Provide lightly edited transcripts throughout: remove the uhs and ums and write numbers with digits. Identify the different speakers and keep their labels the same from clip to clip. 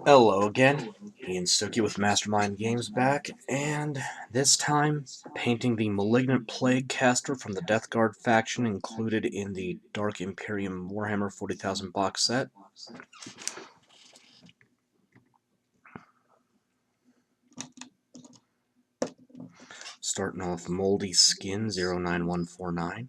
Speaker 1: Hello again, Ian Stokey with Mastermind Games back, and this time painting the Malignant Plaguecaster from the Death Guard faction included in the Dark Imperium Warhammer 40,000 box set. Starting off Moldy Skin 09149.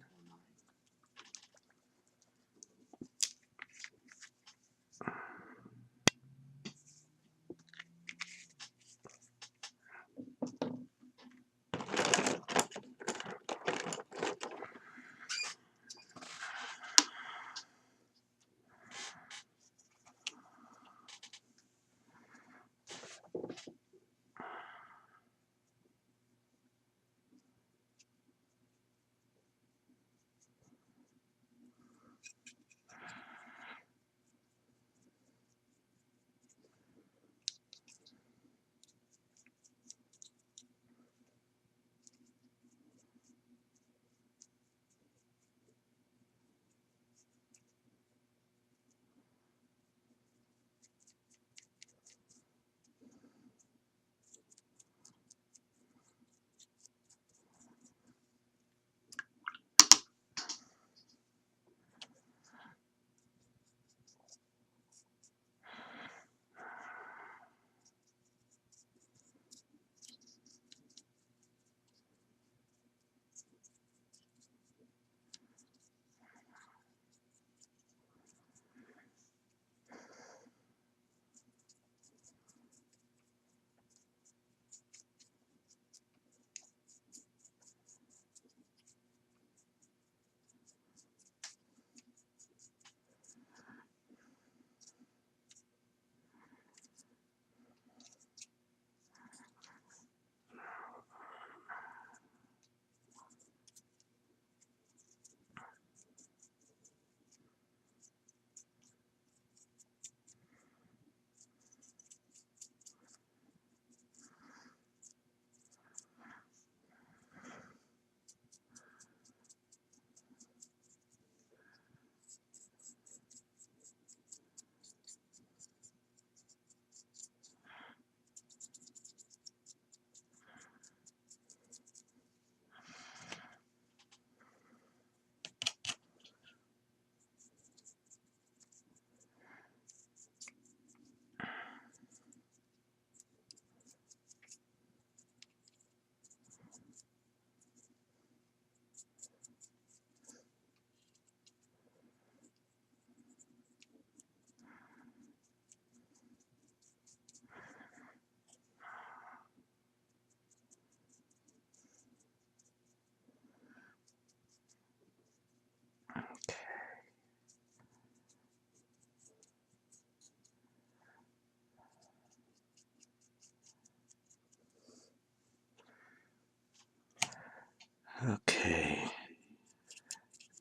Speaker 1: Okay.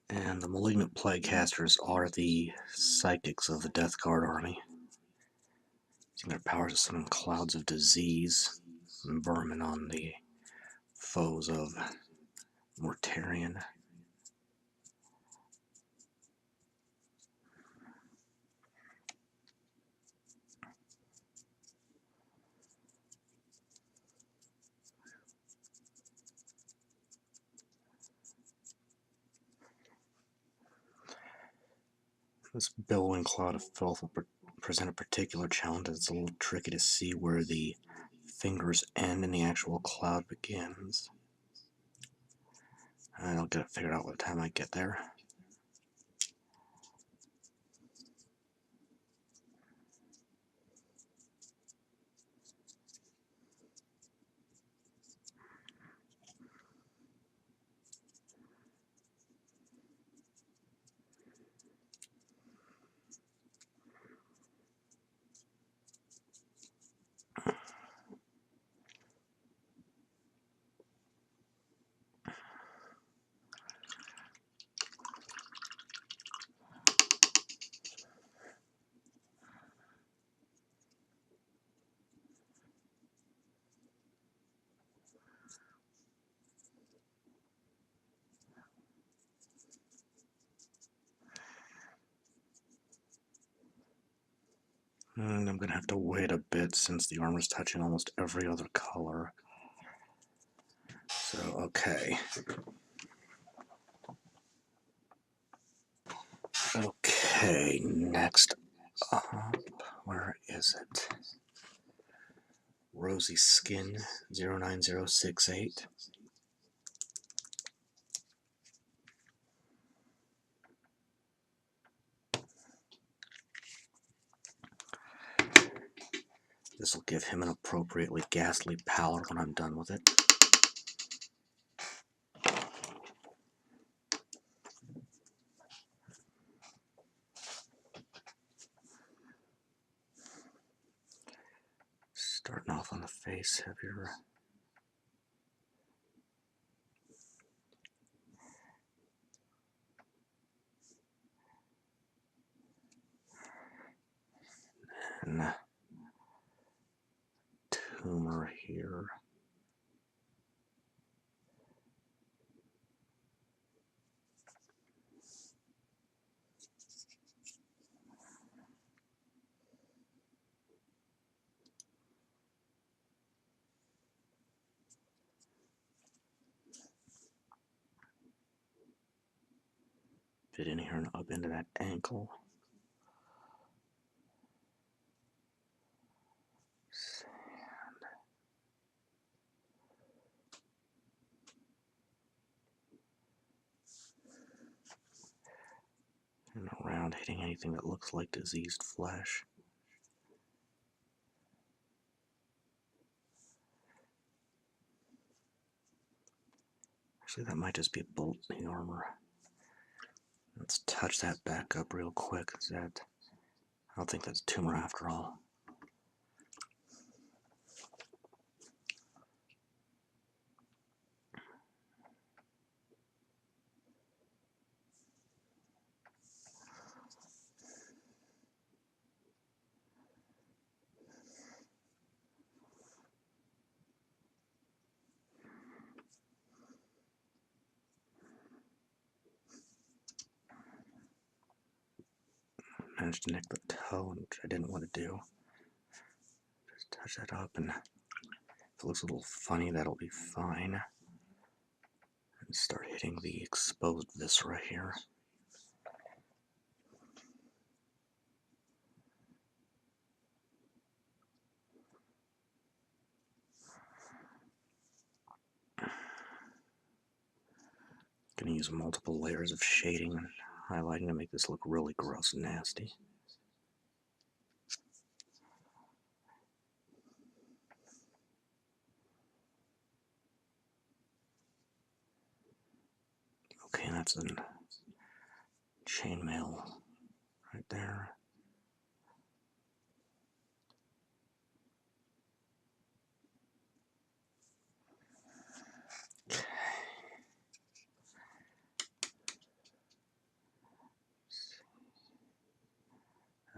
Speaker 1: And the Malignant Plaguecasters are the psychics of the Death Guard army. Using their powers to summon clouds of disease and vermin on the foes of Mortarion. This billowing cloud of filth will present a particular challenge. It's a little tricky to see where the fingers end and the actual cloud begins. I'll get it figured out by the time I get there. And I'm going to have to wait a bit since the armor's touching almost every other color. So, okay. Okay, next up, where is it? Rosy Skin 09068. This will give him an appropriately ghastly pallor when I'm done with it. Starting off on the face heavier. And tumor here. Fit in here and up into that ankle. And around, hitting anything that looks like diseased flesh. Actually, that might just be a bolt in the armor. Let's touch that back up real quick. I don't think that's a tumor after all. Managed to nick the toe, which I didn't want to do. Just touch that up, and if it looks a little funny, that'll be fine. And start hitting the exposed viscera here. Gonna use multiple layers of shading and highlighting to make this look really gross and nasty. Okay, that's a chainmail right there.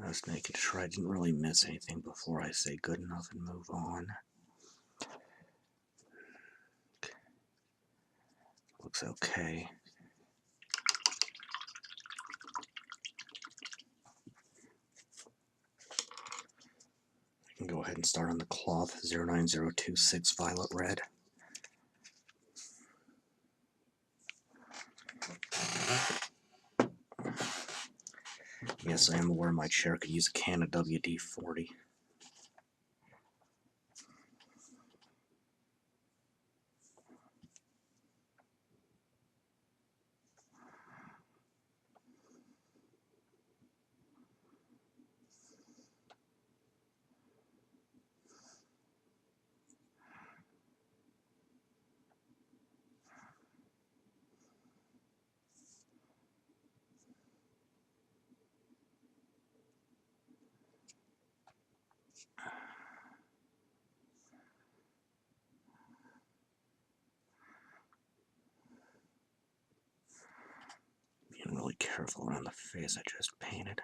Speaker 1: I was making sure I didn't really miss anything before I say good enough and move on. Looks okay. I can go ahead and start on the cloth 09026 Violet Red. Yes, I am aware my chair could use a can of WD-40. Being really careful around the face I just painted.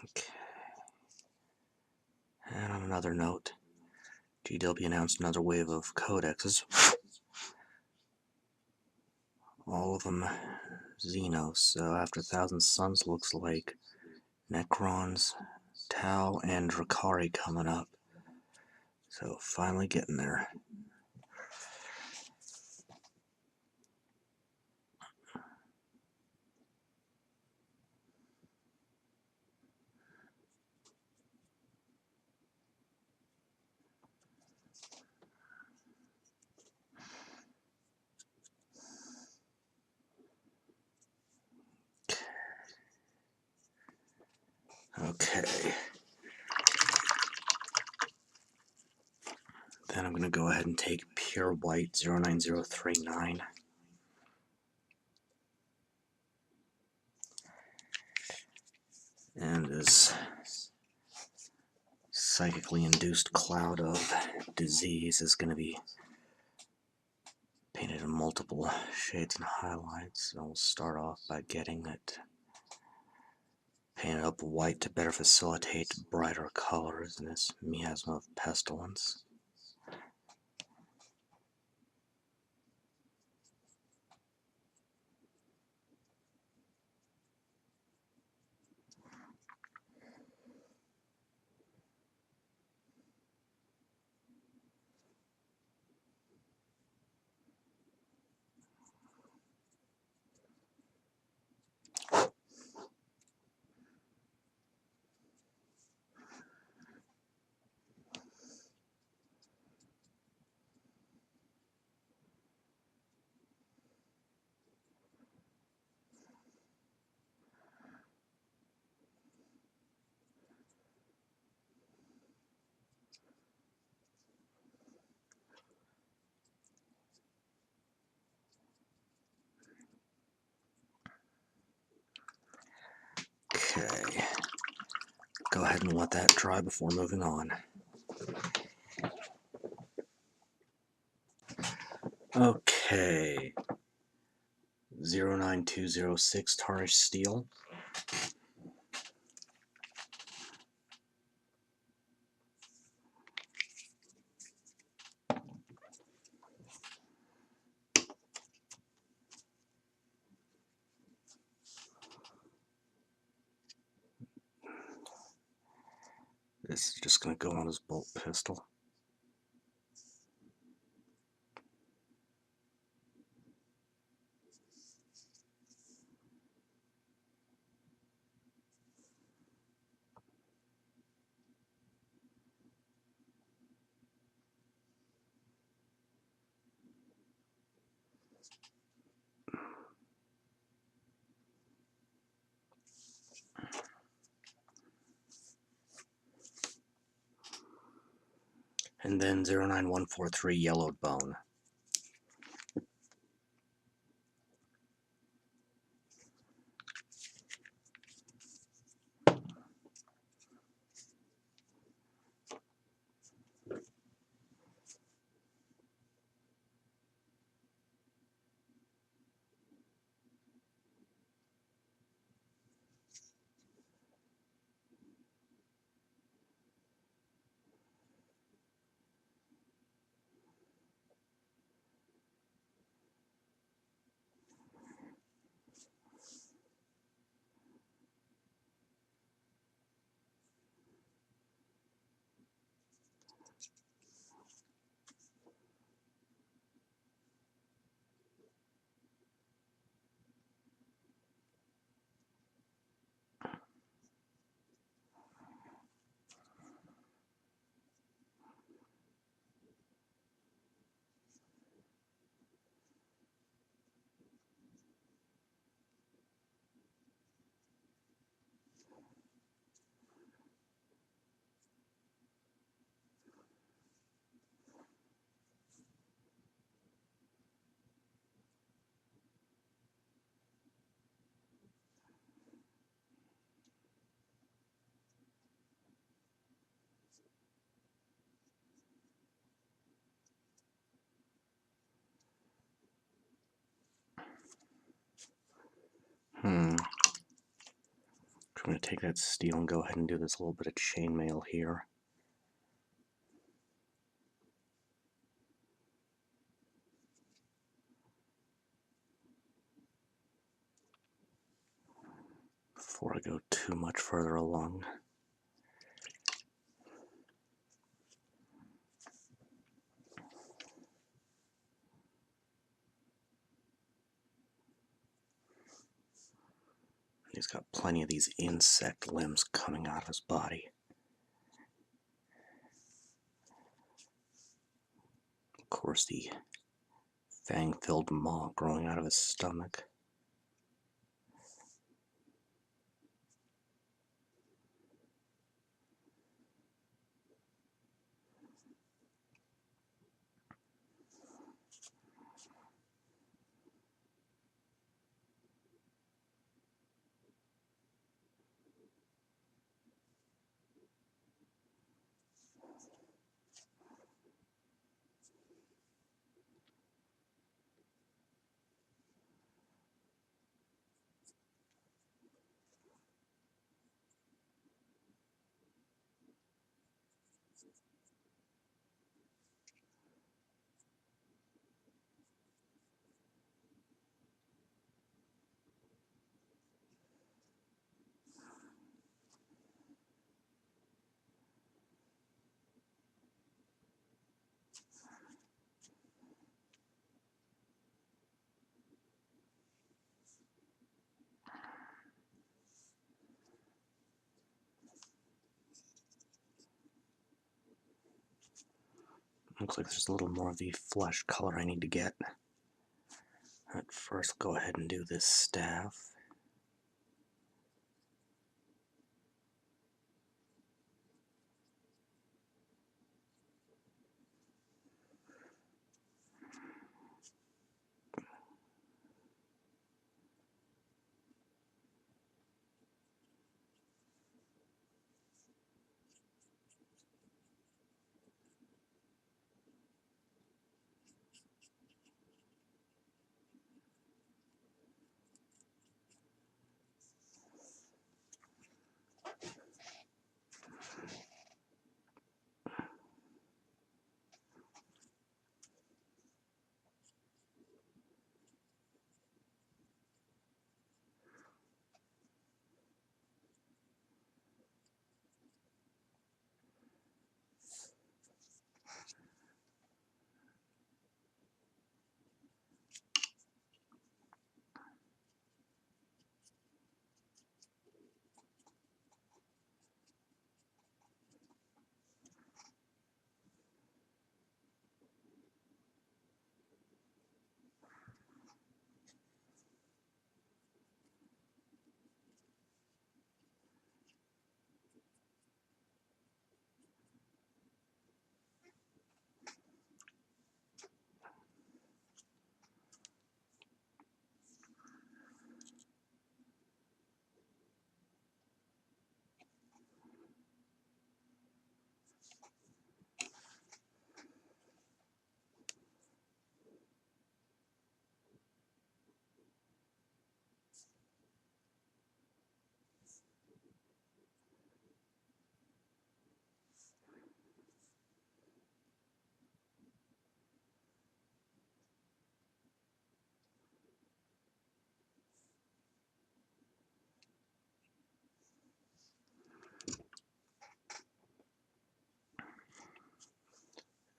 Speaker 1: Okay. And on another note, GW announced another wave of codexes. All of them Xenos, so after Thousand Suns looks like Necrons, Tau, and Drakari coming up. So finally getting there. Okay. Then I'm going to go ahead and take Pure White 09039. And this psychically induced cloud of disease is going to be painted in multiple shades and highlights. So we'll start off by getting it painted up white to better facilitate brighter colors in this miasma of pestilence. Okay, go ahead and let that dry before moving on. Okay, 09206 Tarnished Steel. This is just going to go on his bolt pistol. And then 09143 Yellowed Bone. I'm going to take that steel and go ahead and do this little bit of chainmail here. Before I go too much further along. He's got plenty of these insect limbs coming out of his body. Of course, the fang-filled maw growing out of his stomach. Looks like there's a little more of the flesh color I need to get. At first, go ahead and do this staff.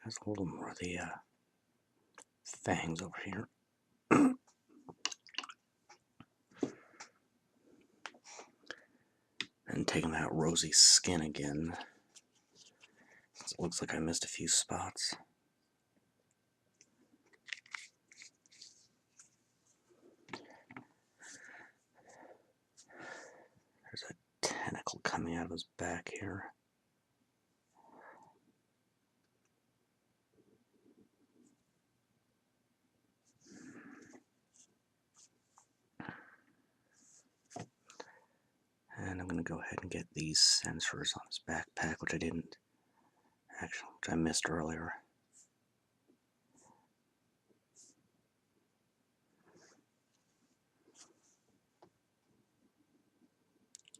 Speaker 1: There's a little more of the fangs over here. And taking that Rosy Skin again. It looks like I missed a few spots. There's a tentacle coming out of his back here. And I'm going to go ahead and get these sensors on his backpack, which I missed earlier.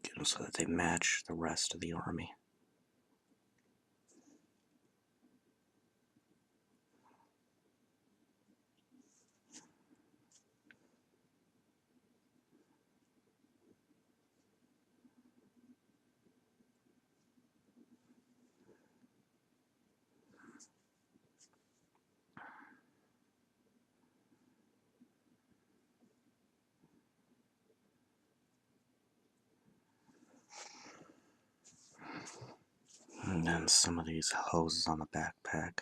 Speaker 1: Get so that they match the rest of the army. And then some of these hoses on the backpack.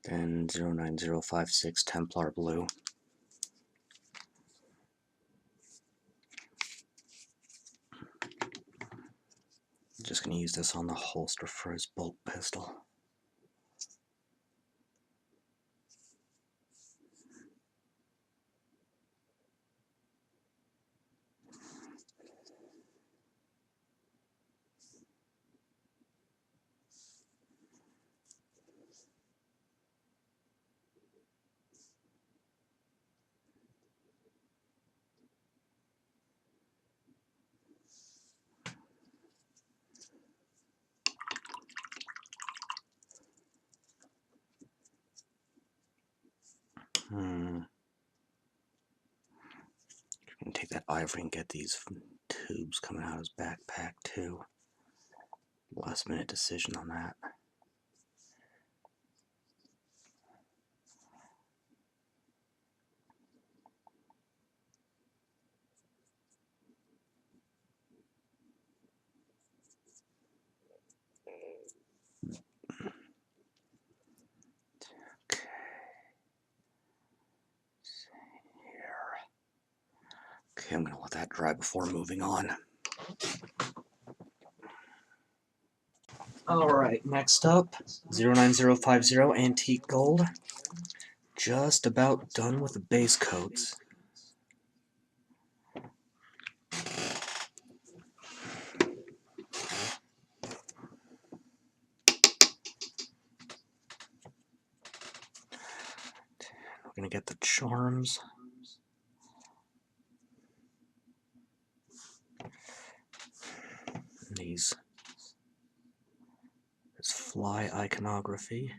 Speaker 1: Then 09056 Templar Blue. Just going to use this on the holster for his bolt pistol. I'm going to take that Ivory and get these tubes coming out of his backpack too. Last minute decision on that. Okay. Okay, I'm going to let that dry before moving on. Alright, next up, 09050 Antique Gold. Just about done with the base coats. We're going to get the charms. This fly iconography.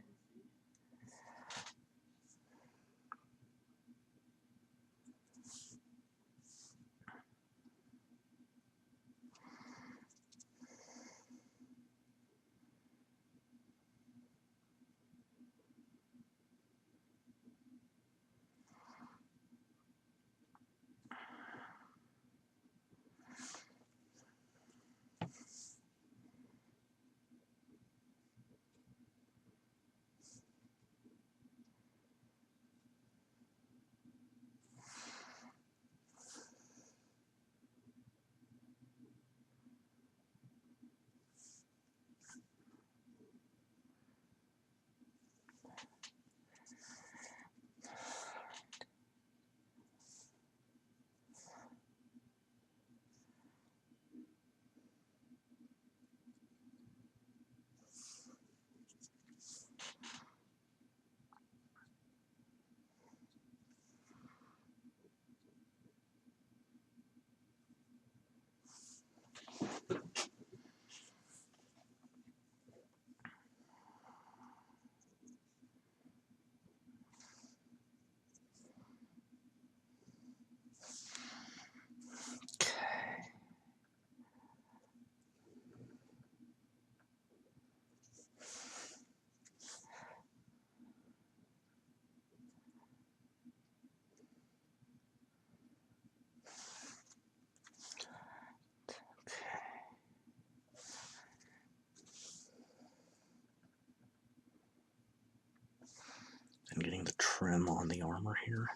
Speaker 1: trim on the armor here.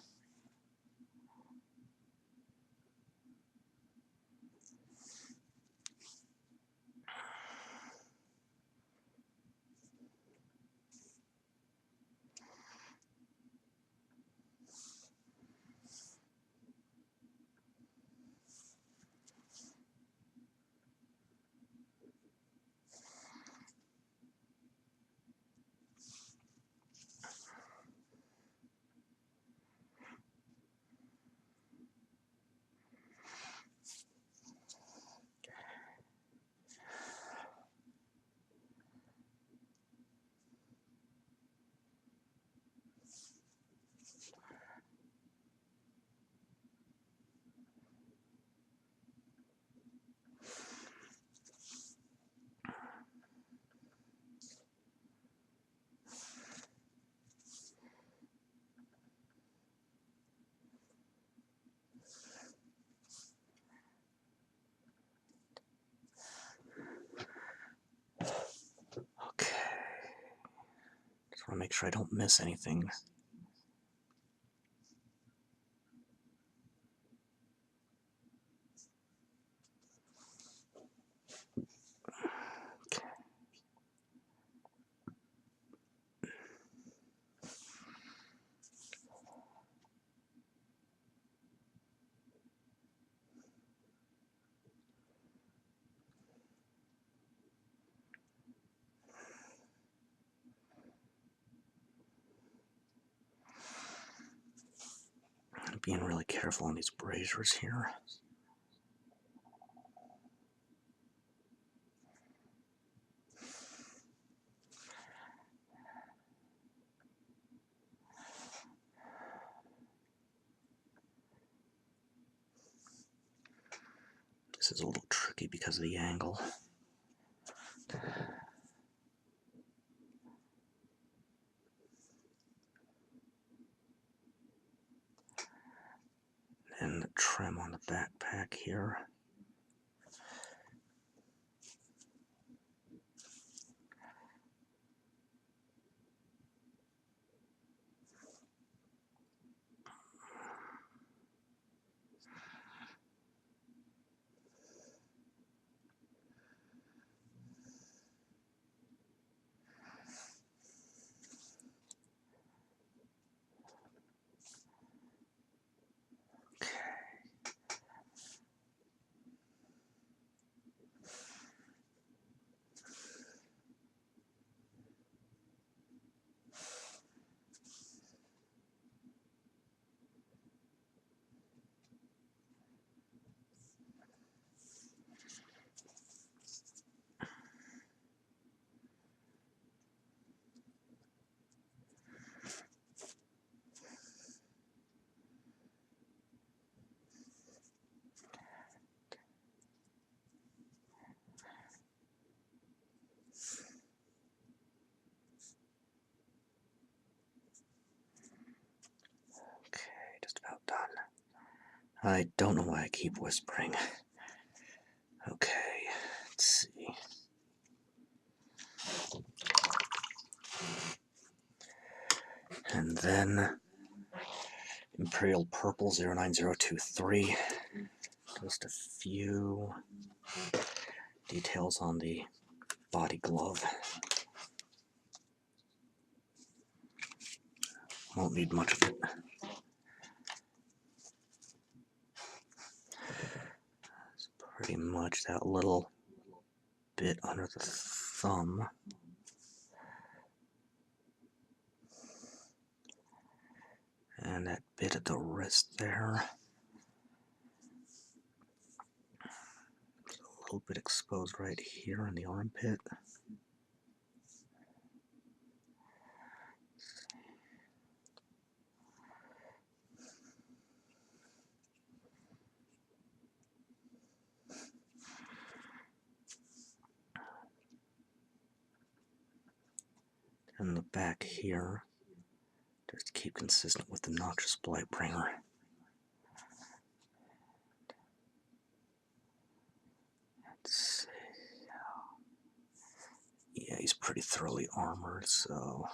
Speaker 1: Okay. Just want to make sure I don't miss anything. I'm being really careful on these braziers here. This is a little tricky because of the angle. And the trim on the backpack here. Just about done. I don't know why I keep whispering. Okay, let's see. And then Imperial Purple 09023. Just a few details on the body glove. Won't need much of it. It's pretty much that little bit under the thumb. And that bit at the wrist there. It's a little bit exposed right here in the armpit. And the back here, just to keep consistent with the Noxious Blightbringer. Let's see. Yeah, he's pretty thoroughly armored, so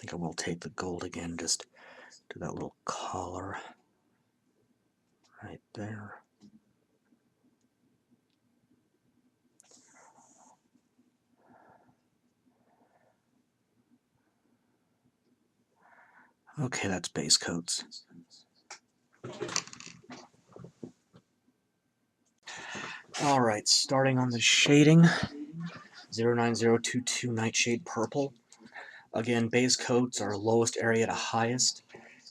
Speaker 1: think I will take the gold again, just do that little collar right there. Okay, that's base coats. Alright, starting on the shading, 09022 Nightshade Purple. Again, base coats are lowest area to highest,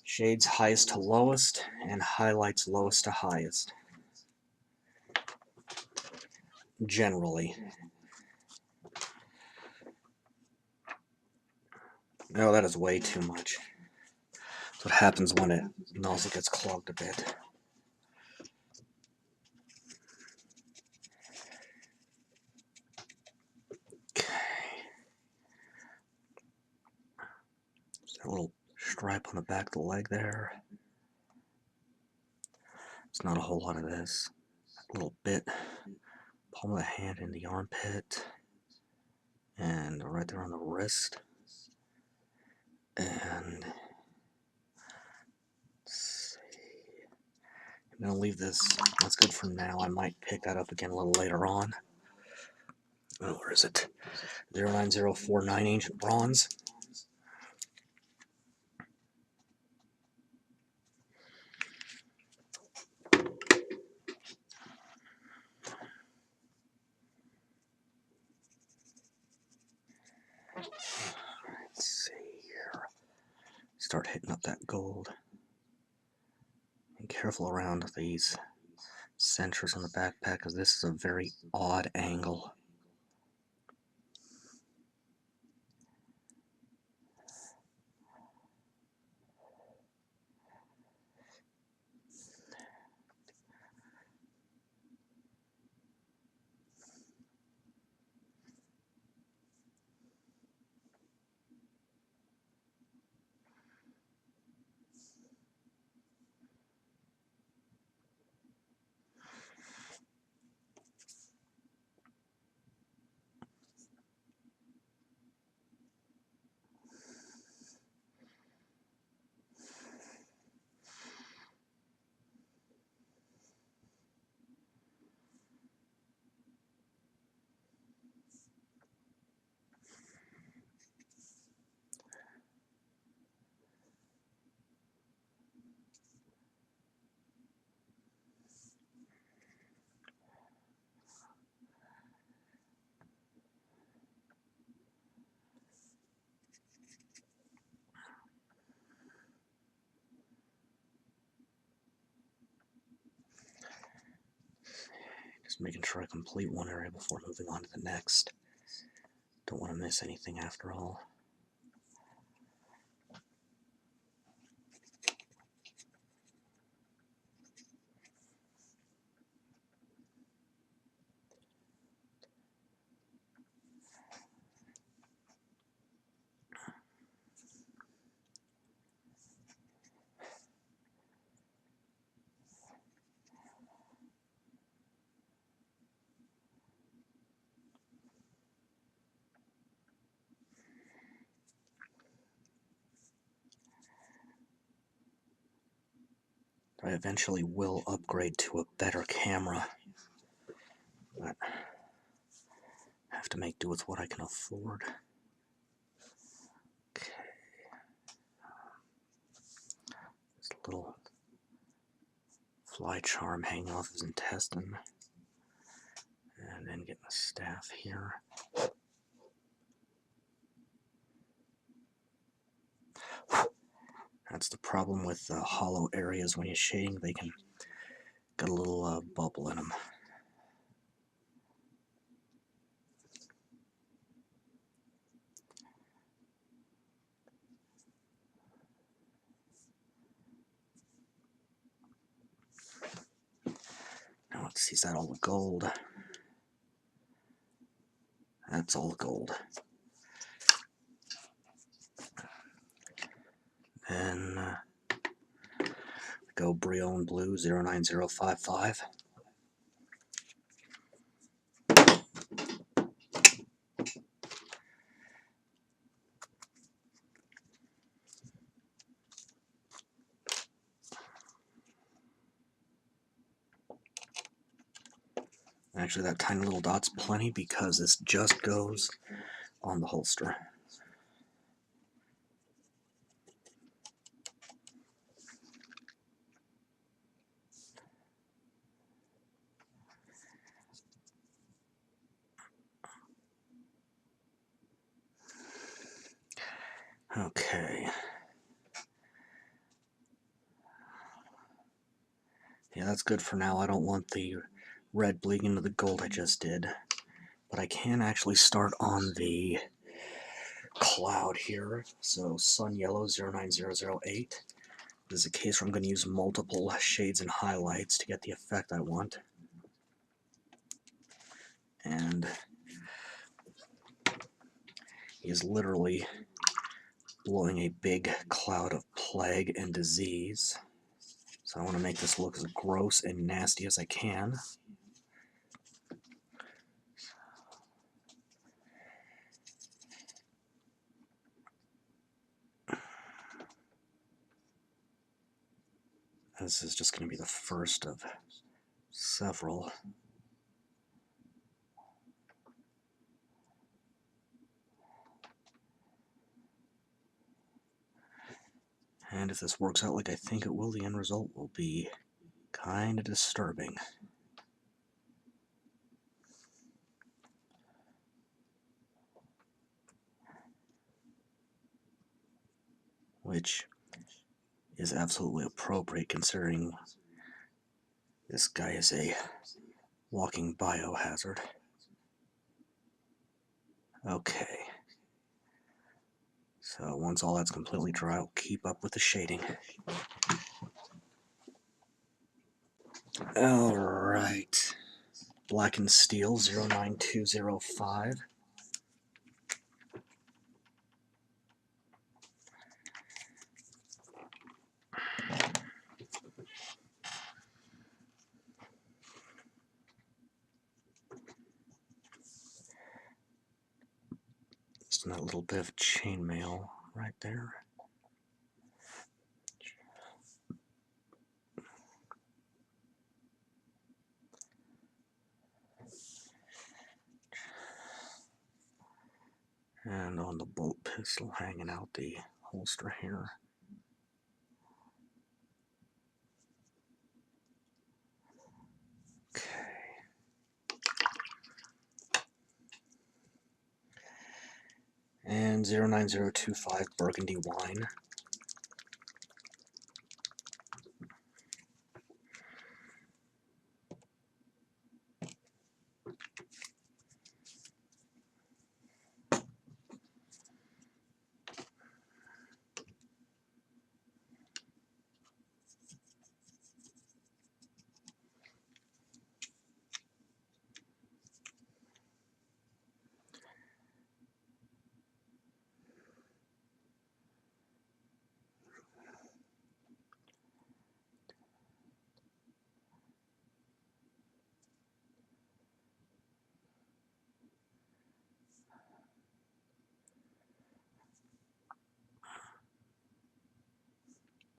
Speaker 1: shades highest to lowest, and highlights lowest to highest. Generally. No, that is way too much. That's what happens when it nozzle gets clogged a bit. Okay. There's a little stripe on the back of the leg there. It's not a whole lot of this. A little bit. Palm of the hand in the armpit. And right there on the wrist. And let's see. I'm going to leave this. That's good for now. I might pick that up again a little later on. Oh, where is it? 09049 Ancient Bronze. Let's see here. Start hitting up that gold. Be careful around these centers on the backpack, because this is a very odd angle. Just making sure I complete one area before moving on to the next. Don't want to miss anything after all. I eventually will upgrade to a better camera, but I have to make do with what I can afford. Okay. This little fly charm hanging off his intestine, and then getting the staff here. That's the problem with hollow areas when you're shading. They can get a little bubble in them. Now let's see, is that all the gold? That's all the gold. Then go Breonne Blue 09055. Actually, that tiny little dot's plenty because this just goes on the holster. Okay. Yeah, that's good for now. I don't want the red bleeding into the gold I just did. But I can actually start on the cloud here. So Sun Yellow 09008. This is a case where I'm going to use multiple shades and highlights to get the effect I want. And he is literally blowing a big cloud of plague and disease. So I want to make this look as gross and nasty as I can. This is just going to be the first of several. And if this works out like I think it will, the end result will be kind of disturbing. Which is absolutely appropriate considering this guy is a walking biohazard. Okay. So once all that's completely dry, I'll keep up with the shading. Alright. Blackened Steel 09205. Just that little bit of chainmail right there. And on the bolt pistol hanging out the holster here. Okay. And 09025 Burgundy wine.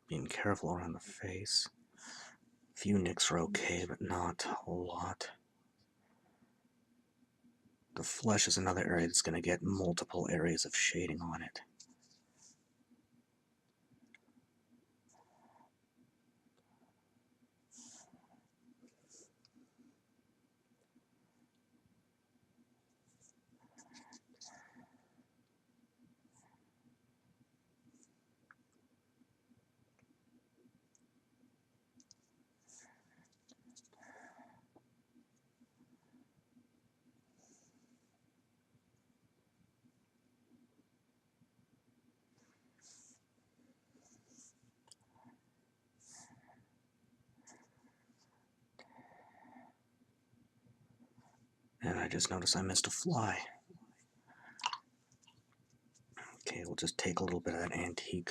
Speaker 1: Being careful around the face. A few nicks are okay, but not a whole lot. The flesh is another area that's going to get multiple areas of shading on it. And I just noticed I missed a fly. Okay, we'll just take a little bit of that antique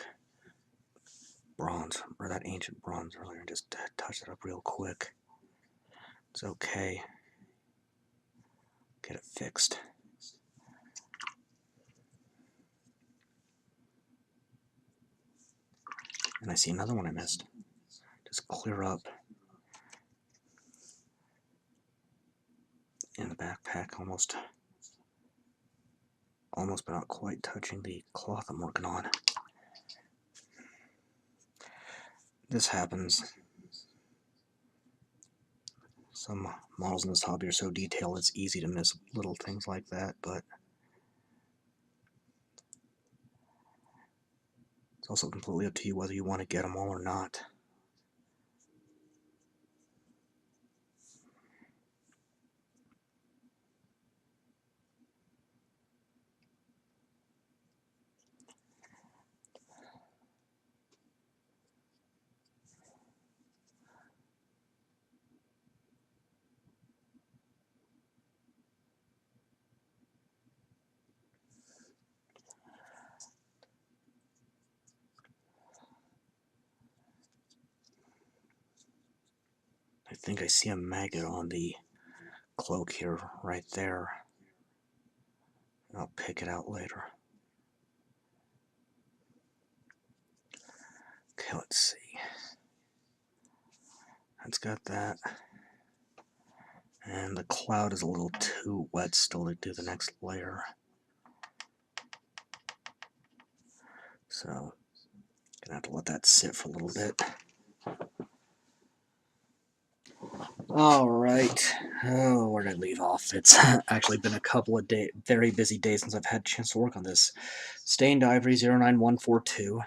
Speaker 1: bronze, or that ancient bronze earlier, and just touch it up real quick. It's okay. Get it fixed. And I see another one I missed. Just clear up. in the backpack, almost but not quite touching the cloth I'm working on. This happens. Some models in this hobby are so detailed it's easy to miss little things like that, but it's also completely up to you whether you want to get them all or not. I think I see a maggot on the cloak here, right there. I'll pick it out later. Okay, let's see. That's got that. And the cloud is a little too wet still to do the next layer. So, gonna have to let that sit for a little bit. Alright. Oh, where did I leave off? It's actually been a couple of very busy days since I've had a chance to work on this. Stained Ivory 09142.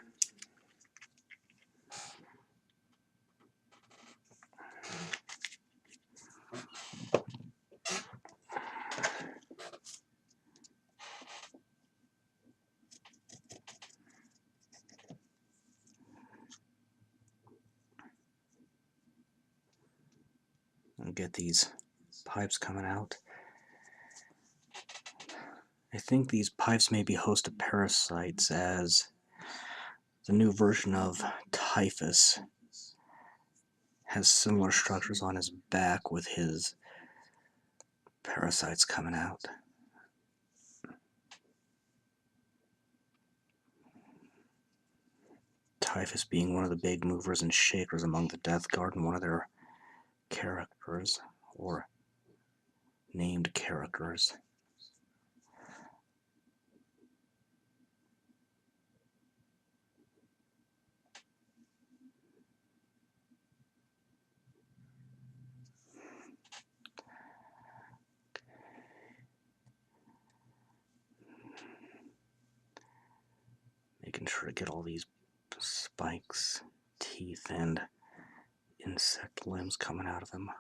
Speaker 1: I'll get these pipes coming out. I think these pipes may be host to parasites, as the new version of Typhus has similar structures on his back with his parasites coming out. Typhus being one of the big movers and shakers among the Death Guard and one of their characters, or named characters. Making sure to get all these spikes, teeth, and insect limbs coming out of them.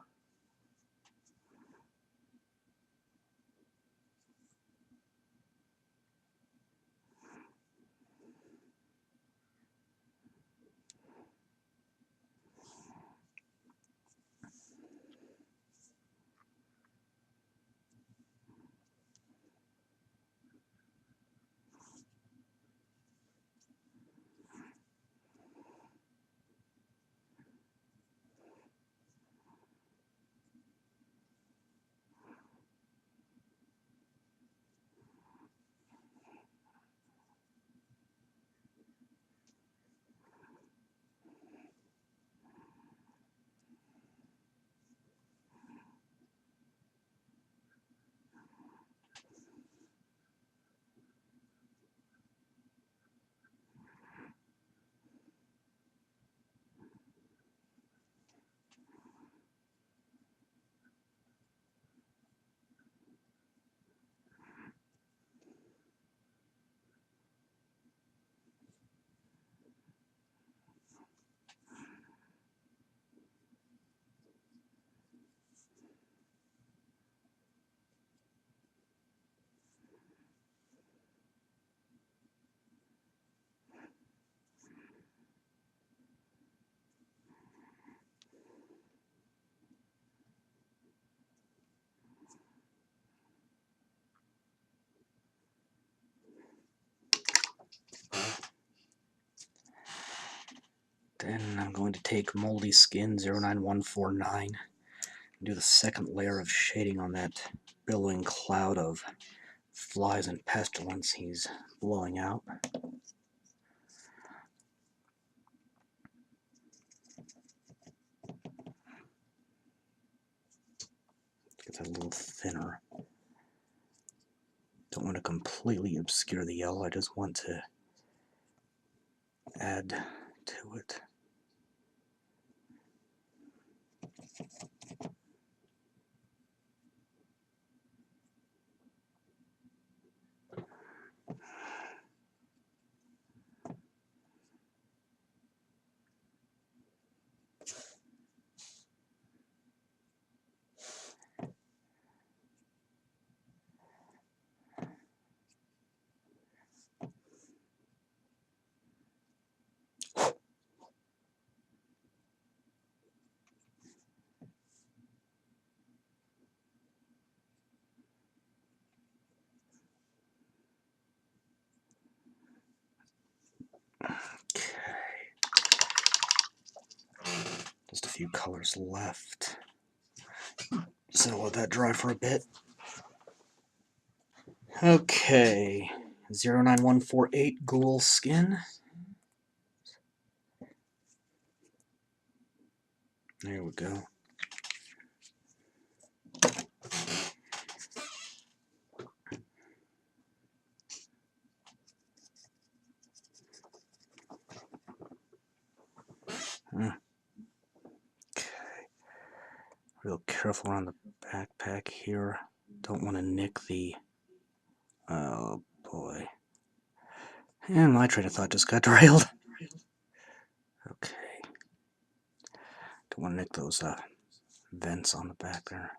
Speaker 1: Then I'm going to take Moldy Skin 09149 and do the second layer of shading on that billowing cloud of flies and pestilence he's blowing out. Get that a little thinner. Don't want to completely obscure the yellow, I just want to add to it. Just a few colors left. So I'll let that dry for a bit. Okay, 09148 Ghoul Skin. There we go. Okay. Real careful around the backpack here. Don't want to nick the... Oh boy. And my train of thought just got derailed. Okay. Don't want to nick those vents on the back there.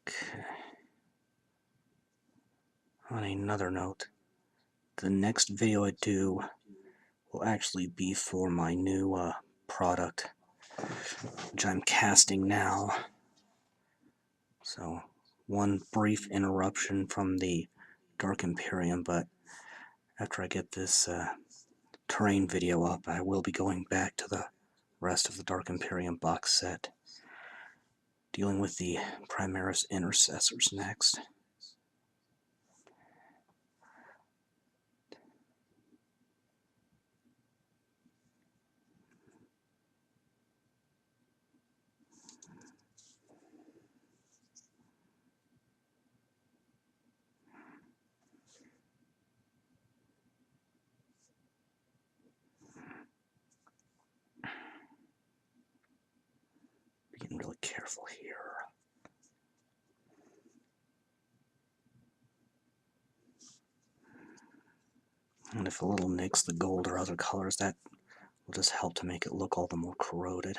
Speaker 1: Okay. On another note, the next video I do will actually be for my new product, which I'm casting now. So, one brief interruption from the Dark Imperium, but after I get this terrain video up, I will be going back to the rest of the Dark Imperium box set, dealing with the Primaris Intercessors next. Being really careful here. And if a little nicks the gold or other colors, that will just help to make it look all the more corroded.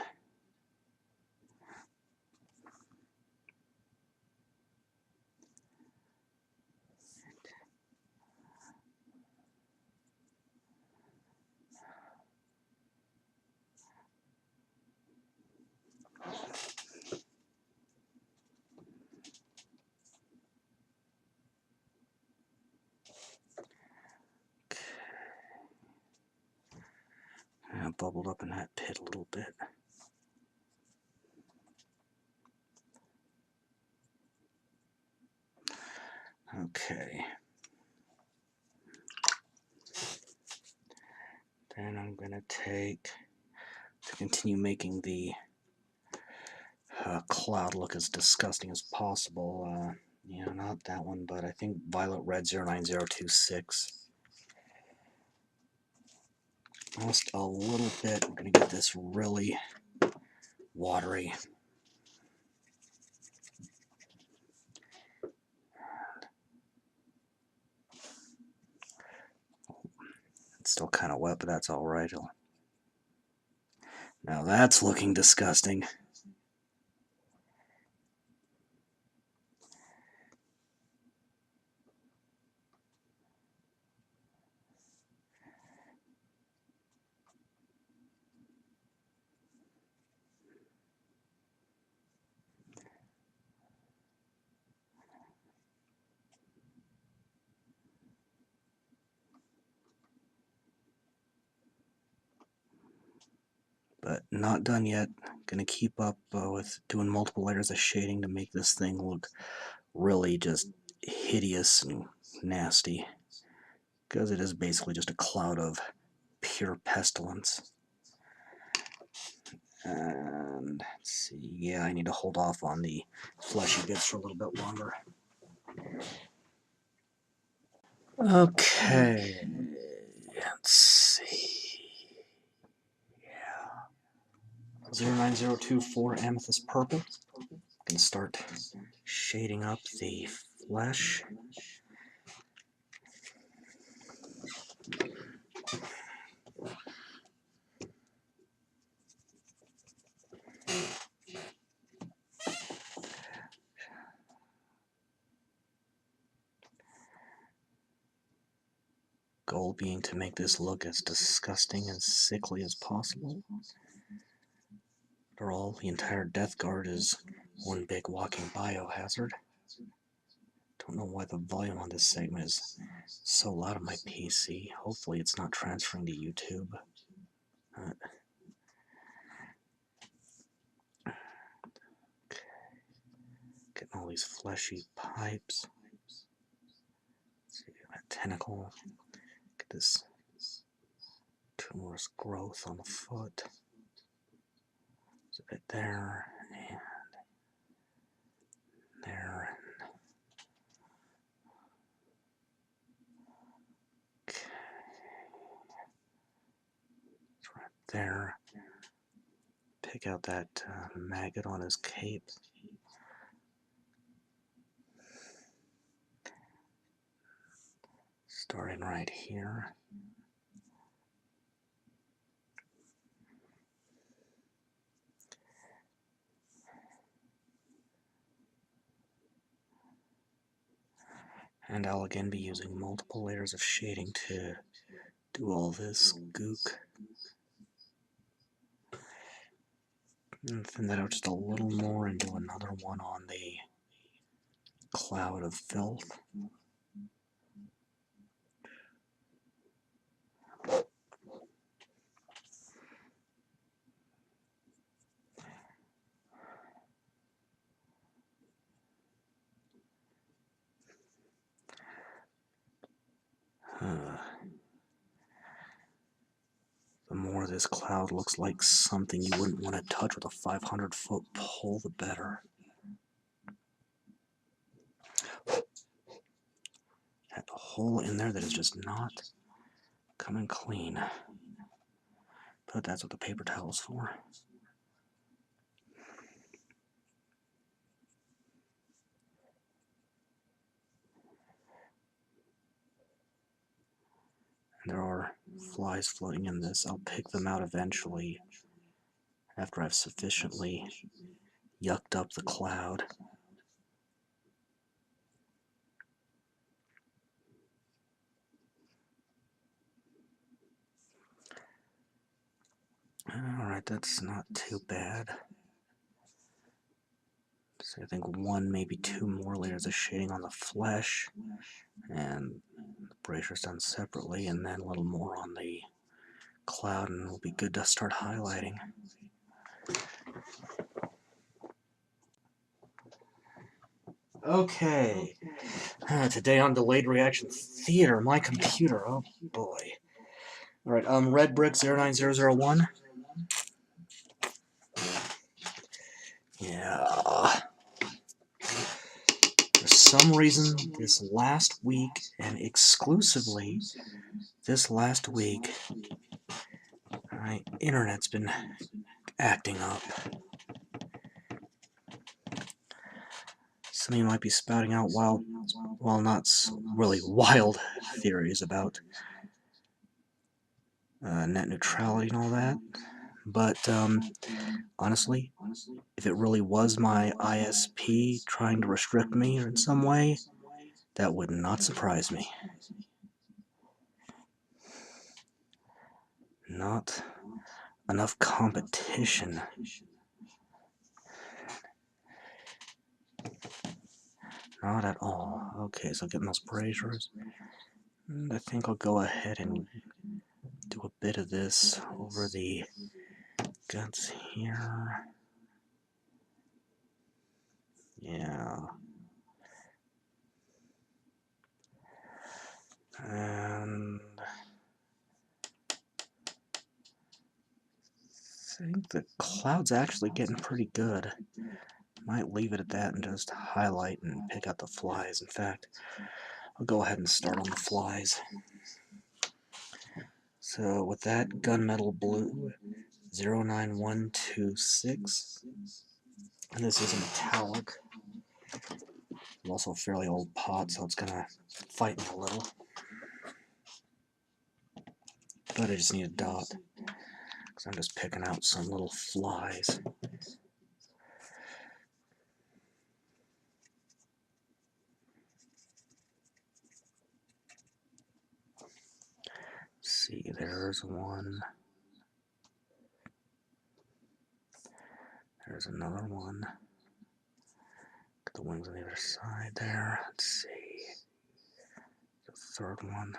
Speaker 1: of bubbled up in that pit a little bit. Okay. Then I'm going to take, to continue making the cloud look as disgusting as possible, yeah, not that one, but I think Violet Red 09026. Just a little bit. We're going to get this really watery. It's still kind of wet, but that's all right. Now that's looking disgusting. But not done yet. Gonna keep up with doing multiple layers of shading to make this thing look really just hideous and nasty, because it is basically just a cloud of pure pestilence. And let's see, yeah, I need to hold off on the fleshy bits for a little bit longer. Okay, let's see. Yeah, 09024 Amethyst Purple. Gonna start shading up the flesh. Goal being to make this look as disgusting and sickly as possible. After all, the entire Death Guard is one big walking biohazard. Don't know why the volume on this segment is so loud on my PC. Hopefully it's not transferring to YouTube. Okay. Getting all these fleshy pipes. Let's see, that tentacle. Get this tumorous growth on the foot. There's a bit there, and there. Okay. It's right there. Pick out that maggot on his cape. Starting right here. And I'll again be using multiple layers of shading to do all this gook. And thin that out just a little more and do another one on the cloud of filth. The more this cloud looks like something you wouldn't want to touch with a 500-foot pole, the better. That hole in there that is just not coming clean. But that's what the paper towel's for. And there are flies floating in this. I'll pick them out eventually after I've sufficiently yucked up the cloud. Alright, that's not too bad. So I think one, maybe two more layers of shading on the flesh, and the bracer's done separately, and then a little more on the cloud, and it'll be good to start highlighting. Okay, today on Delayed Reaction Theater, my computer, oh boy. Alright, Red Brick 09001. Yeah. For some reason, this last week, and exclusively this last week, my internet's been acting up. Some of you might be spouting out wild, well, not really wild theories about net neutrality and all that, but honestly, if it really was my ISP trying to restrict me in some way, that would not surprise me. Not enough competition. Not at all. Okay, so getting those braziers. And I think I'll go ahead and do a bit of this over the guts here. Yeah. And I think the cloud's actually getting pretty good. Might leave it at that and just highlight and pick out the flies. In fact, I'll go ahead and start on the flies. So with that, Gunmetal Blue 09126. And this is a metallic. It's also a fairly old pot, so it's gonna fight me a little. But I just need a dot, because I'm just picking out some little flies. Let's see, there's one. There's another one. Got the wings on the other side there. Let's see. The third one.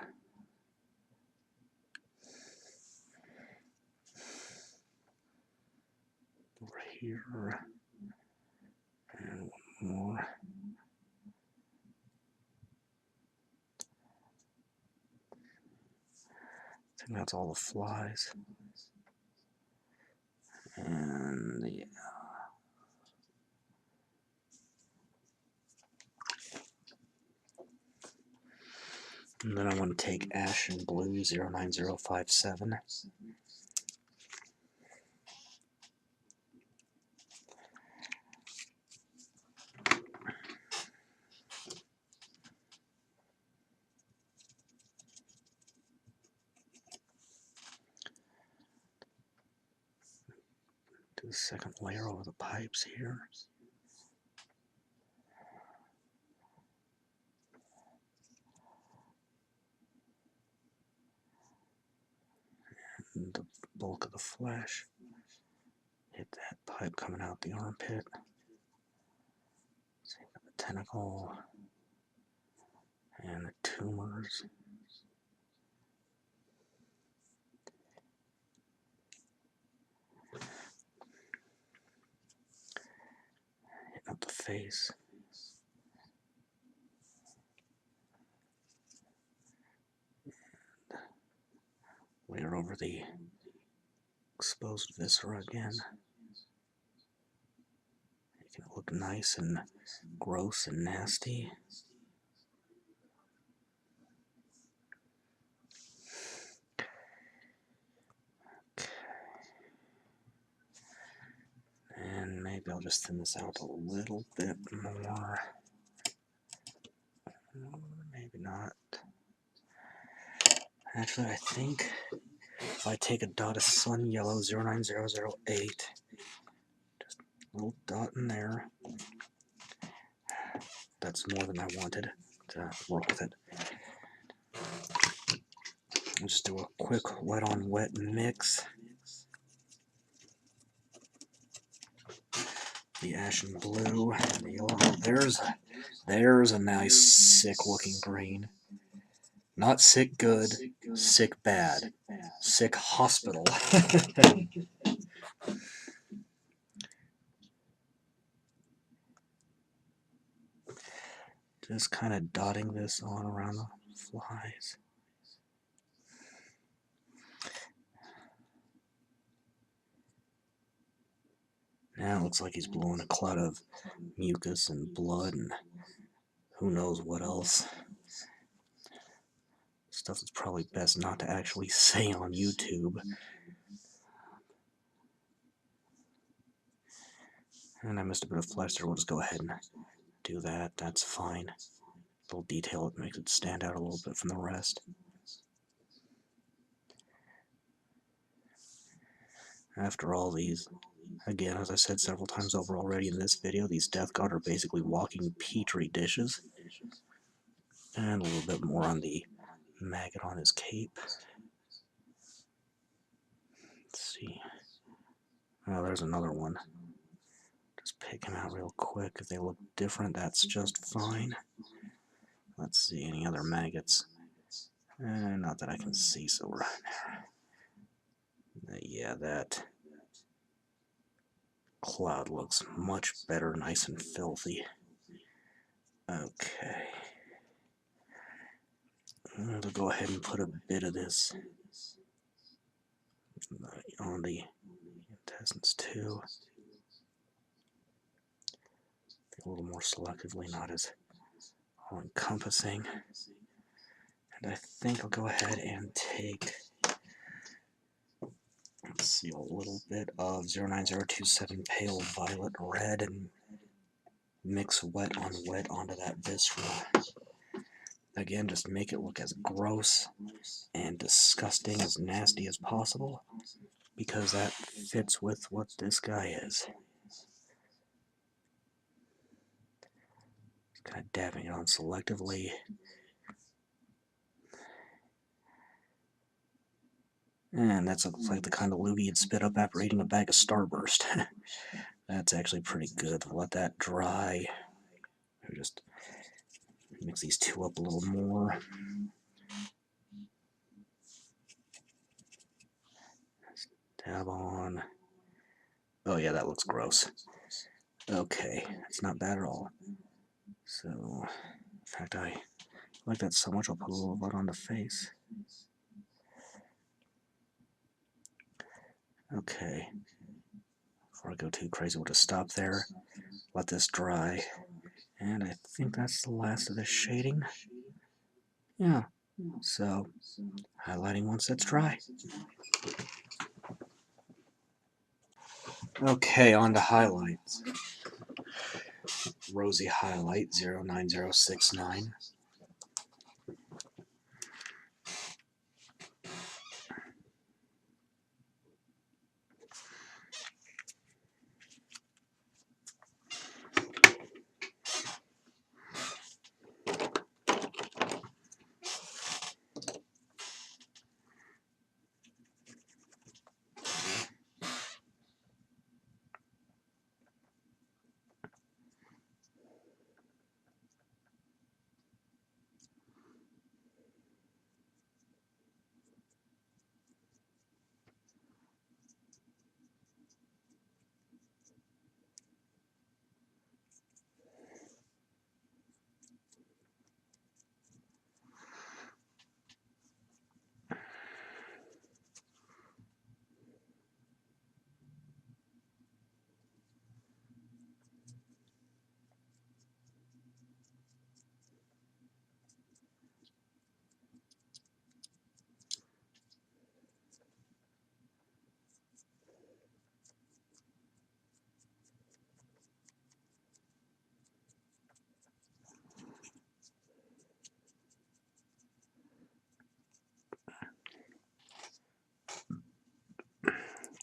Speaker 1: Over here. And one more. I think that's all the flies. And yeah. And then I want to take Ashen Blue 09057. Do the second layer over the pipes here. And the bulk of the flesh. Hit that pipe coming out the armpit. See, got the tentacle and the tumors. Hitting up the face. And layer over the exposed viscera again. Making it look nice and gross and nasty. Okay. And maybe I'll just thin this out a little bit more. Maybe not. Actually, I think if I take a dot of Sun Yellow 09008, just a little dot in there, that's more than I wanted to work with it. I'll just do a quick wet on wet mix. The Ashen Blue and the Yellow. There's a nice sick looking green. Not sick good, sick bad. sick hospital. Just kind of dotting this on around the flies. Now it looks like he's blowing a cloud of mucus and blood and who knows what else. Stuff that's probably best not to actually say on YouTube. And I missed a bit of flesh there. We'll just go ahead and do that. That's fine. A little detail that makes it stand out a little bit from the rest. After all these, again, as I said several times over already in this video, these Death Guard are basically walking petri dishes. And a little bit more on the maggot on his cape. Let's see. Oh, there's another one. Just pick him out real quick. If they look different, that's just fine. Let's see, any other maggots? Not that I can see, so we're yeah, that cloud looks much better, nice and filthy. Okay. I'm going to go ahead and put a bit of this on the intestines too. A little more selectively, not as all-encompassing. And I think I'll go ahead and take, let's see, a little bit of 09027 Pale Violet Red and mix wet on wet onto that viscera. Again, just make it look as gross and disgusting, as nasty as possible, because that fits with what this guy is. Just kind of dabbing it on selectively. And that looks like the kind of loogie you'd spit up after eating a bag of Starburst. That's actually pretty good. We'll let that dry. We'll just mix these two up a little more. Dab on. Oh yeah, that looks gross. Okay, it's not bad at all. So, in fact, I like that so much I'll put a little of it on the face. Okay. Before I go too crazy, we'll just stop there. Let this dry. And I think that's the last of the shading. Yeah. So, highlighting once it's dry. Okay, on to highlights. Rosy Highlight 09069.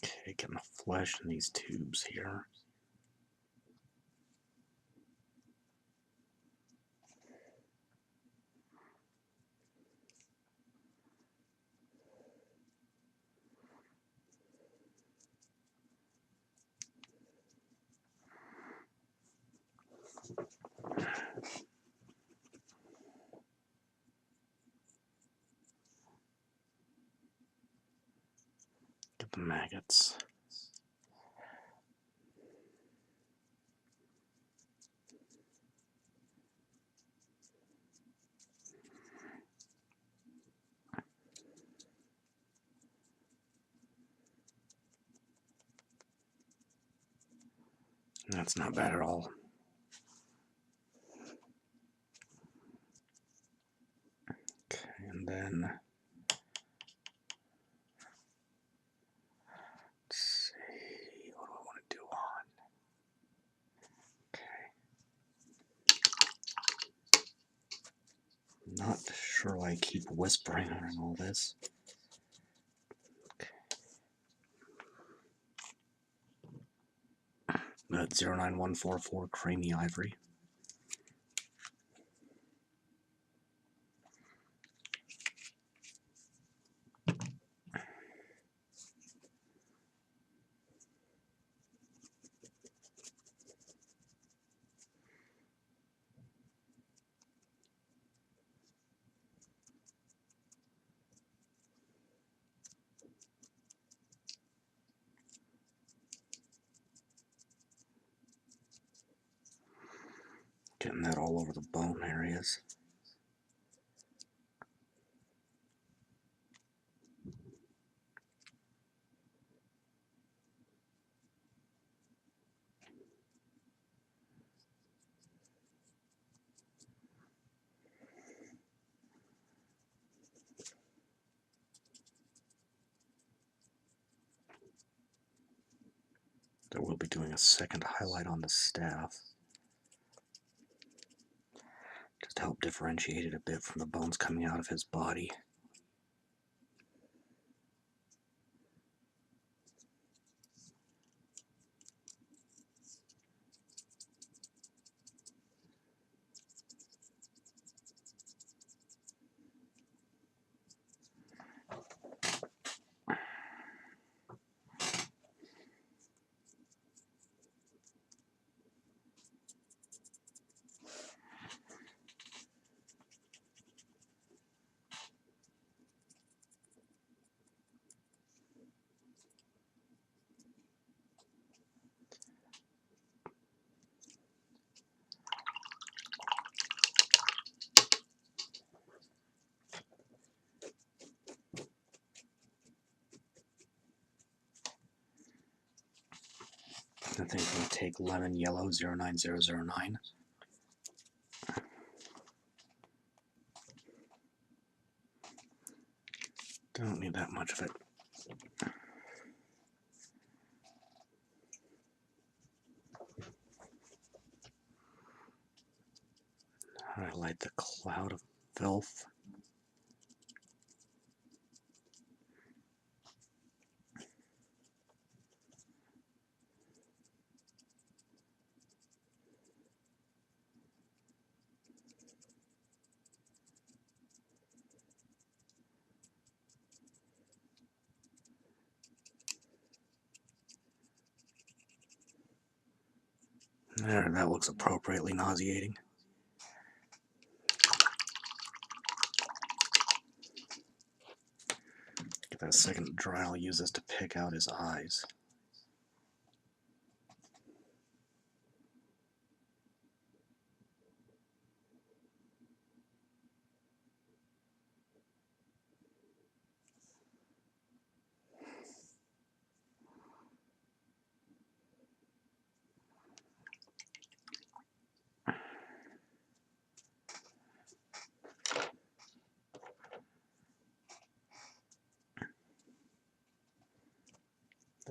Speaker 1: Okay, getting the flesh in these tubes here. Get the maggots. That's not bad at all. Okay, and then let's see, what do I want to do on? Okay. Not sure why I keep whispering during all this. Okay. That's 09144 Creamy Ivory. Getting that all over the bone areas. There will be doing a second highlight on the staff, just to help differentiate it a bit from the bones coming out of his body. I think we'll take Lemon Yellow 09009. Don't need that much of it. Highlight the cloud of filth. There, that looks appropriately nauseating. Get that second to dry, I'll use this to pick out his eyes.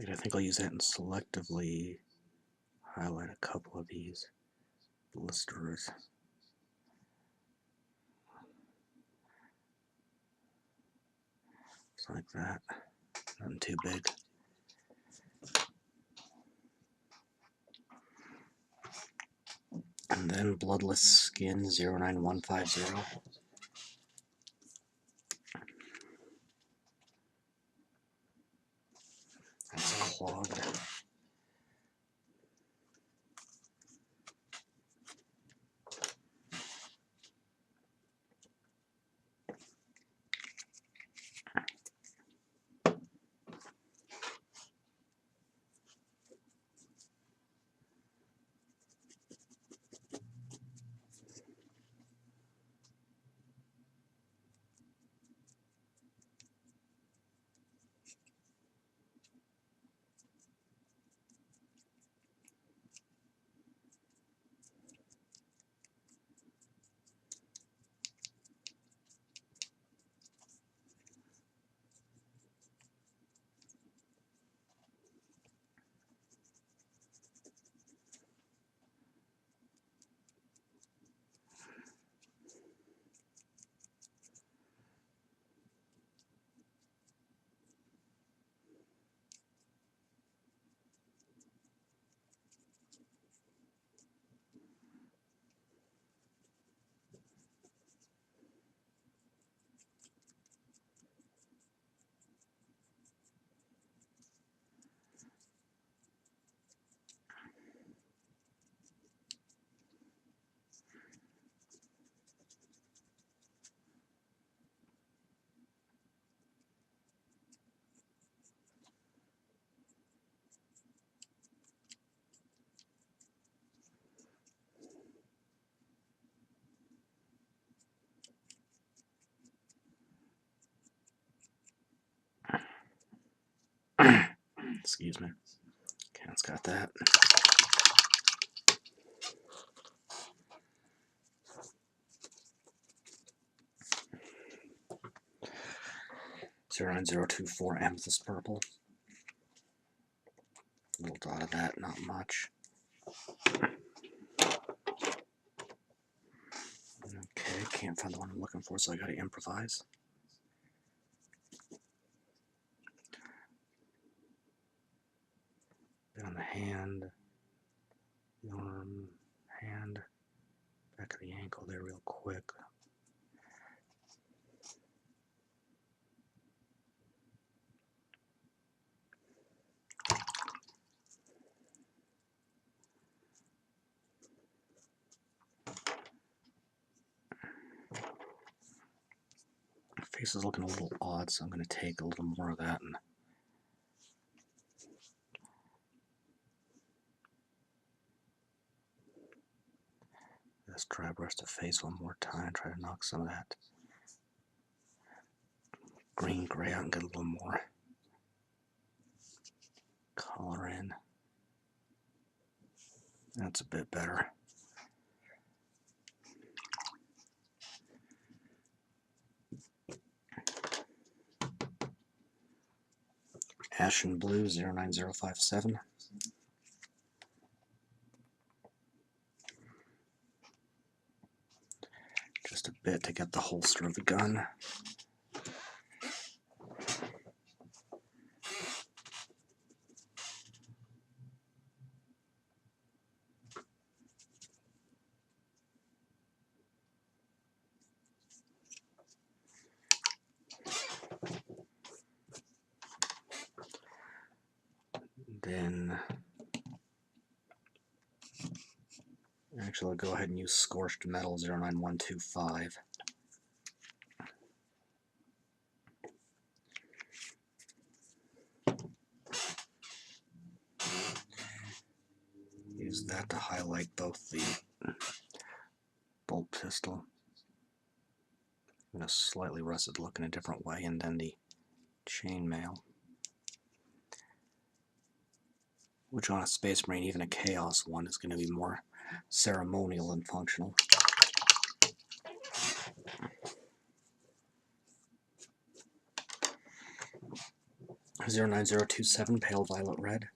Speaker 1: I think I'll use that and selectively highlight a couple of these blisters. Just like that. Nothing too big. And then Bloodless Skin 09150. That's clogged. Excuse me. Okay, it's got that. (09024) Amethyst Purple. A little dot of that, not much. Okay, can't find the one I'm looking for, so I gotta improvise. Bit on the hand, the arm, hand, back of the ankle there real quick. My face is looking a little odd, so I'm going to take a little more of that and just dry brush the face one more time, try to knock some of that green gray out and get a little more color in. That's a bit better. Ashen Blue 09057. Just a bit to get the holster of the gun. Then, actually, I'll go ahead and use Scorched Metal 09125. Use that to highlight both the bolt pistol in a slightly rusted look in a different way, and then the chainmail, which on a Space Marine, even a Chaos one, is going to be more ceremonial than functional. (09027) Pale Violet Red.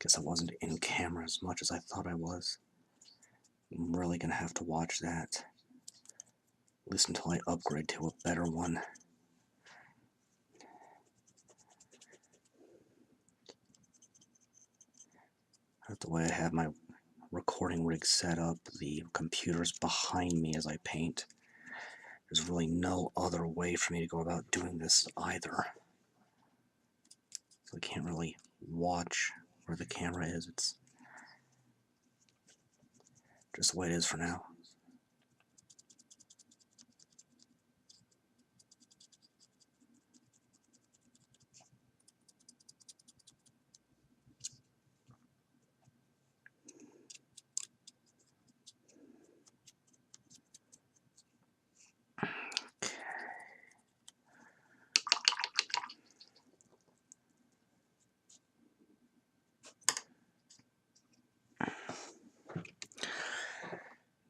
Speaker 1: Guess I wasn't in camera as much as I thought I was. I'm really gonna have to watch that, at least until I upgrade to a better one. The way I have my recording rig set up, the computer's behind me as I paint. There's really no other way for me to go about doing this either. So I can't really watch where the camera is. It's just the way it is for now.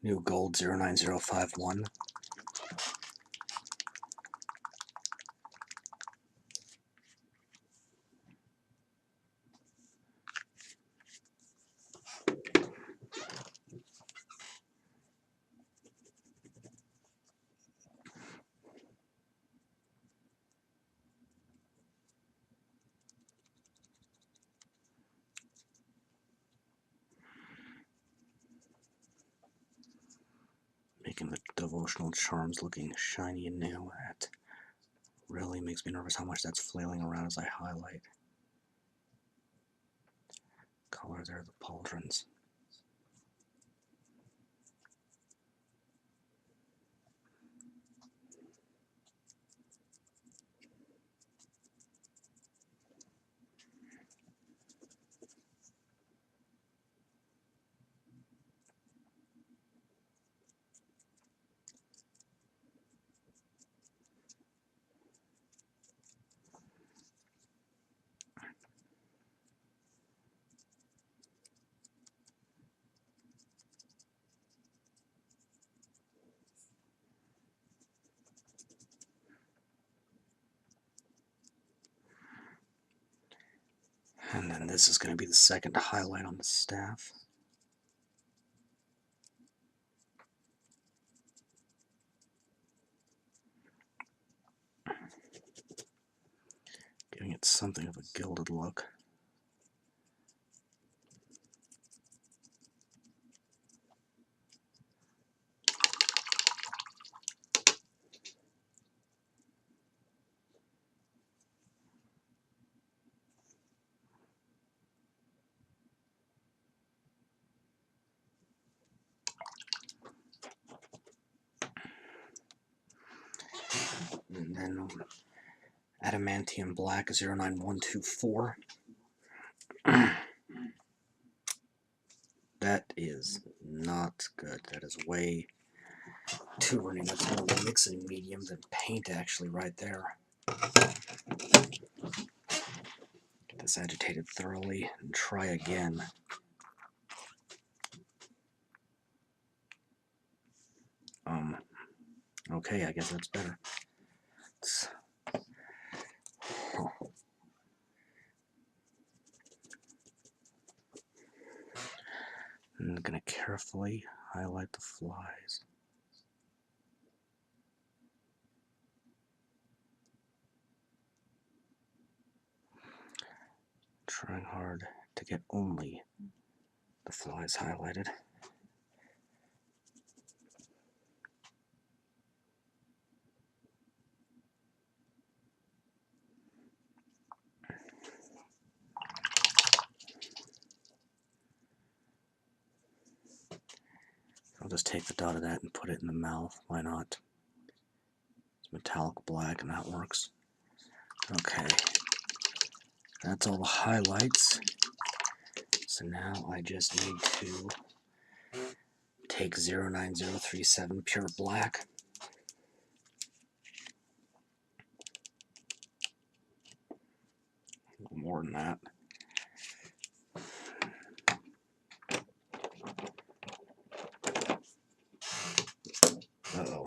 Speaker 1: New Gold 09051. Speaking of the devotional charms looking shiny and new, that really makes me nervous how much that's flailing around as I highlight. Color there, the pauldrons. And then this is going to be the second highlight on the staff. Giving it something of a gilded look. And then Adamantium Black 09124. That is not good. That is way too running. That's more of a mixing medium than paint actually right there. Get this agitated thoroughly and try again. Okay, I guess that's better. I'm going to carefully highlight the flies. Trying hard to get only the flies highlighted. I'll just take the dot of that and put it in the mouth. Why not? It's metallic black and that works. Okay. That's all the highlights. So now I just need to take 09037 pure black. A little more than that. Uh-oh.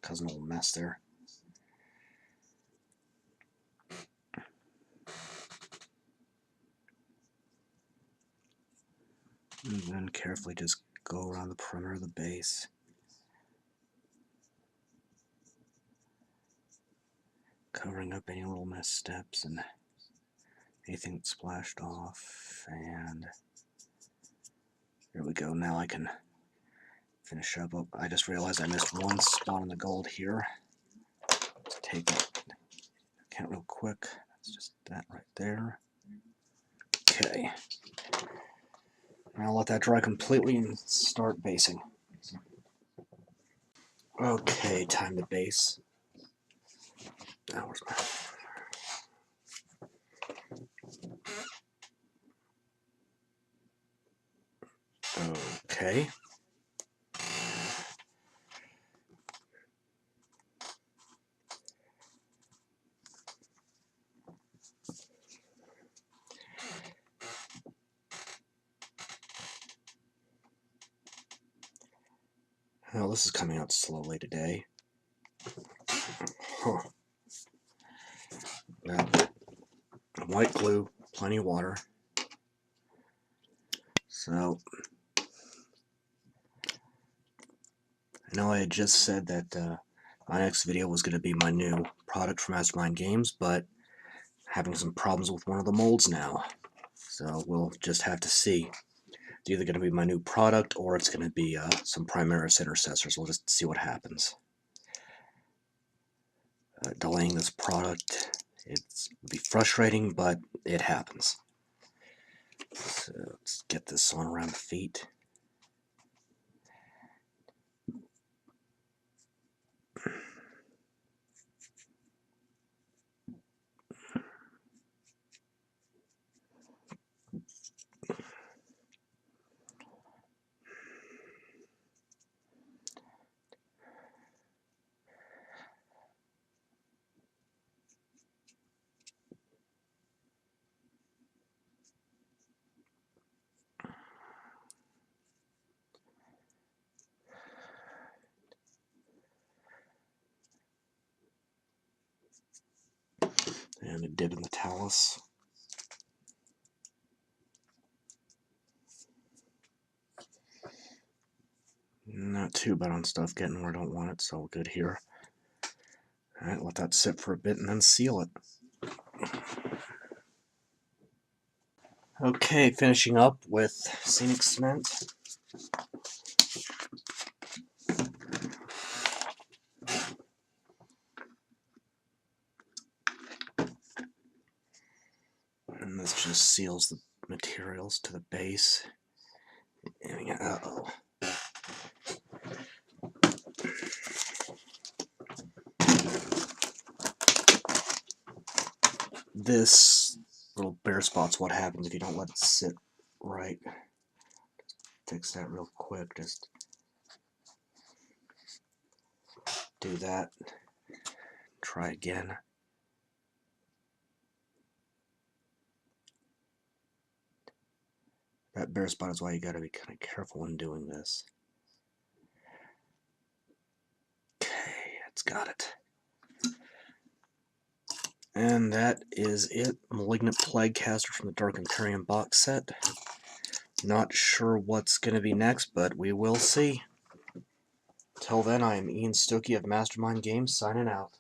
Speaker 1: Causing a little mess there. And then carefully just go around the perimeter of the base. Covering up any little missteps and anything that splashed off. And there we go. Now I can finish up. Oh, I just realized I missed one spot on the gold here. Let's take it. Count real quick. That's just that right there. Okay. Now I'll let that dry completely and start basing. Okay, time to base. Now where's my... Okay. Well, this is coming out slowly today. Huh. Well, white glue, plenty of water. So, I know I had just said that my next video was going to be my new product from Mastermind Games, but having some problems with one of the molds now. So we'll just have to see. It's either going to be my new product or it's going to be some Primaris Intercessors. We'll just see what happens. Delaying this product, it'll be frustrating, but it happens. So let's get this on around the feet. And a dip in the talus. Not too bad on stuff getting where I don't want it, so good here. Alright, let that sit for a bit and then seal it. Okay, finishing up with Scenic Cement. And this just seals the materials to the base. Uh-oh. This little bare spot's what happens if you don't let it sit right. Fix that real quick. Just do that. Try again. That bare spot is why you gotta be kind of careful when doing this. Okay, it's got it. And that is it. Malignant Plaguecaster from the Dark Imperium box set. Not sure what's going to be next, but we will see. Till then, I am Ian Stokey of Mastermind Games, signing out.